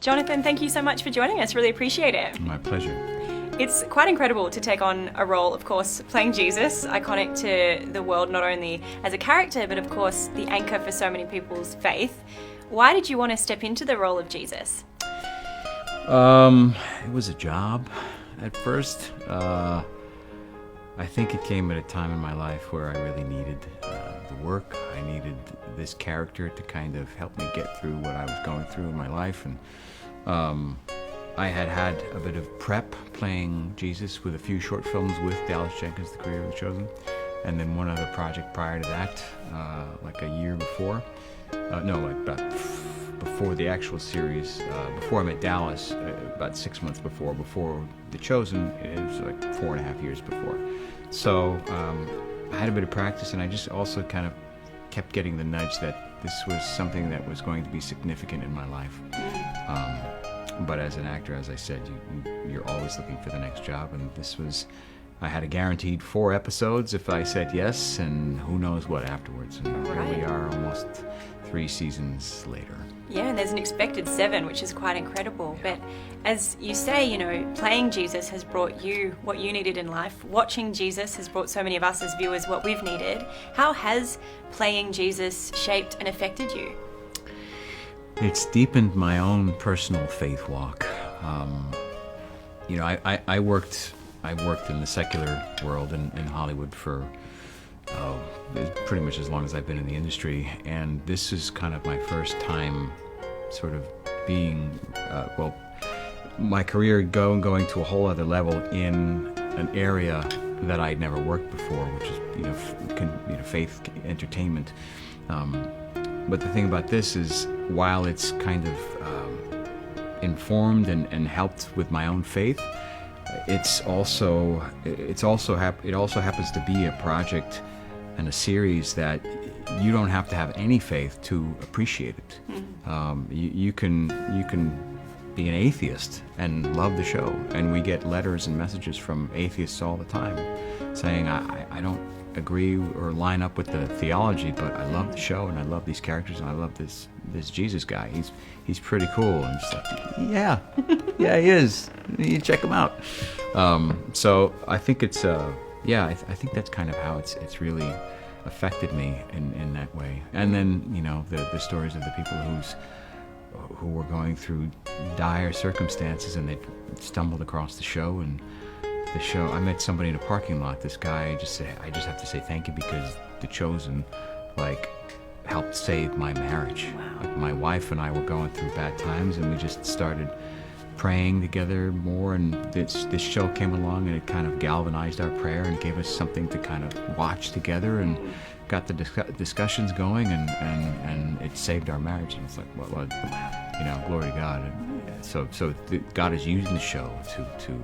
Jonathan, thank you so much for joining us. Really appreciate it. My pleasure. It's quite incredible to take on a role, of course, playing Jesus, iconic to the world, not only as a character, but of course the anchor for so many people's faith. Why did you want to step into the role of Jesus? It was a job at first. I think it came at a time in my life where I really needed the work. I needed this character to kind of help me get through what I was going through in my life. And I had a bit of prep playing Jesus with a few short films with Dallas Jenkins, the creator of The Chosen, and then one other project prior to that, like a year before. Before the actual series, before I met Dallas, about 6 months before The Chosen. It was like 4.5 years before. So I had a bit of practice, and I just also kind of kept getting the nudge that this was something that was going to be significant in my life. But as an actor, as I said, you're always looking for the next job, and I had a guaranteed 4 episodes if I said yes, and who knows what afterwards. And Here we are, almost 3 seasons later. Yeah, and there's an expected 7, which is quite incredible. Yeah. But as you say, playing Jesus has brought you what you needed in life. Watching Jesus has brought so many of us as viewers what we've needed. How has playing Jesus shaped and affected you? It's deepened my own personal faith walk. I worked in the secular world in Hollywood for pretty much as long as I've been in the industry, and this is kind of my first time sort of being, my career going to a whole other level in an area that I'd never worked before, which is faith entertainment. But the thing about this is, while it's kind of informed and helped with my own faith, it also happens to be a project and a series that you don't have to have any faith to appreciate it. You can be an atheist and love the show, and we get letters and messages from atheists all the time saying, I don't agree or line up with the theology, but I love the show and I love these characters and I love this Jesus guy. He's pretty cool. And just like, yeah, he is. You check him out. So I think it's I think that's kind of how it's really affected me in that way. And then the stories of the people who were going through dire circumstances, and they stumbled across the show. And the show, I met somebody in a parking lot. This guy, I just have to say thank you, because The Chosen helped save my marriage. Wow. Like, my wife and I were going through bad times, and we just started praying together more, and this show came along, and it kind of galvanized our prayer and gave us something to kind of watch together, and got the discussions going, and it saved our marriage. And it's like, well, glory to God. And so God is using the show to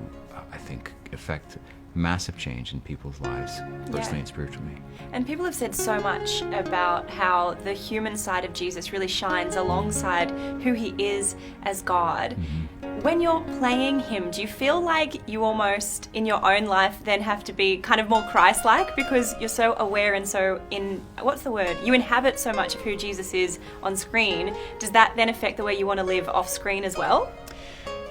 I think affect massive change in people's lives, personally and spiritually. And people have said so much about how the human side of Jesus really shines alongside who he is as God. Mm-hmm. When you're playing him, do you feel like you almost, in your own life, then have to be kind of more Christ-like, because you're so aware and so you inhabit so much of who Jesus is on screen? Does that then affect the way you want to live off screen as well?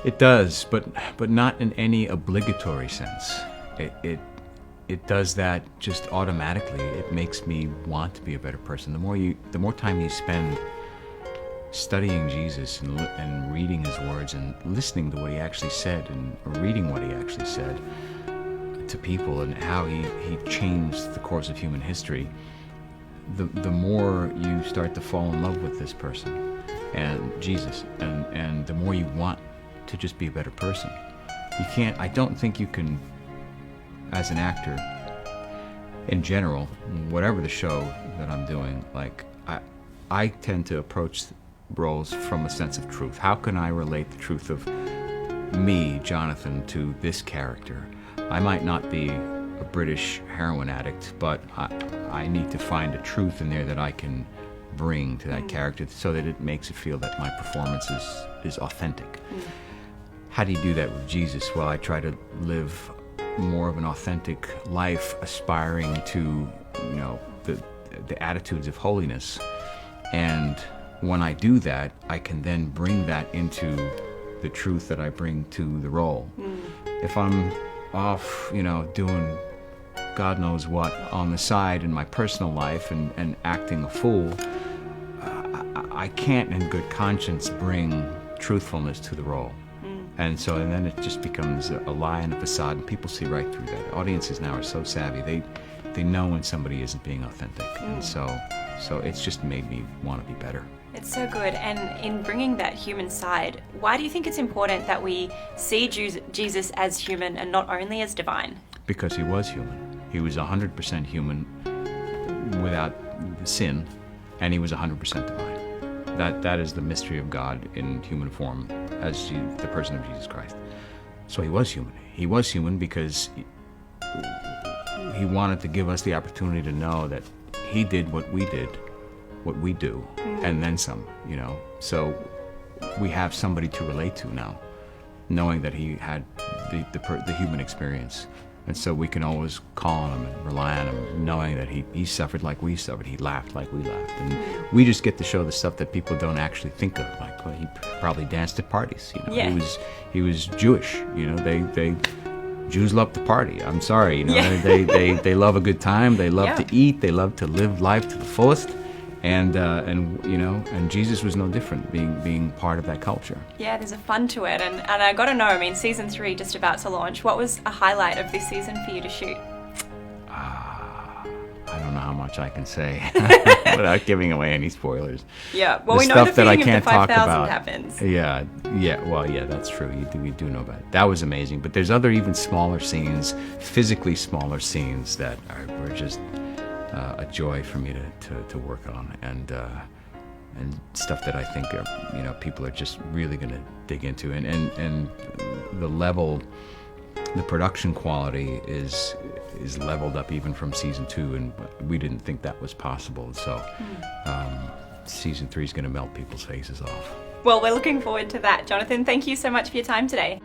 It does, but not in any obligatory sense. It does that just automatically. It makes me want to be a better person. The more time you spend studying Jesus and reading his words and listening to what he actually said, and reading what he actually said to people, and how he changed the course of human history, the more you start to fall in love with this person and Jesus, and the more you want to just be a better person. I don't think you can, as an actor, in general, whatever the show that I'm doing, like, I tend to approach roles from a sense of truth. How can I relate the truth of me, Jonathan, to this character? I might not be a British heroin addict, but I need to find a truth in there that I can bring to that character, so that it makes it feel that my performance is authentic. How do you do that with Jesus? Well, I try to live more of an authentic life, aspiring to, the attitudes of holiness, and when I do that, I can then bring that into the truth that I bring to the role. If I'm off, doing God knows what on the side in my personal life and acting a fool, I can't in good conscience bring truthfulness to the role. And then it just becomes a lie and a facade, and people see right through that. Audiences now are so savvy, they know when somebody isn't being authentic. And so it's just made me want to be better. It's so good. And in bringing that human side, why do you think it's important that we see Jesus as human and not only as divine? Because he was human. He was 100% human without sin, and he was 100% divine. That is the mystery of God in human form as the person of Jesus Christ. So he was human. He was human because he wanted to give us the opportunity to know that he did what we do, and then some, So we have somebody to relate to now, knowing that he had the human experience. And so we can always call on him and rely on him, knowing that he suffered like we suffered. He laughed like we laughed. And we just get to show the stuff that people don't actually think of. Like, well, he probably danced at parties. Yeah. He was Jewish. Jews love to party. I'm sorry. Yeah. They love a good time. They love Yeah. to eat. They love to live life to the fullest. And Jesus was no different, being part of that culture. Yeah, there's a fun to it. And I got to know, season 3 just about to launch. What was a highlight of this season for you to shoot? I don't know how much I can say without giving away any spoilers. Yeah, well, The we know stuff the that I feeding of can't the talk 5,000 about happens. Yeah, that's true. We do know about it. That was amazing. But there's other even smaller scenes, physically smaller scenes that were just a joy for me to work on, and stuff that I think people are just really going to dig into, and the level, the production quality is leveled up even from season 2, and we didn't think that was possible. So season 3 is going to melt people's faces off. Well, we're looking forward to that. Jonathan, thank you so much for your time today.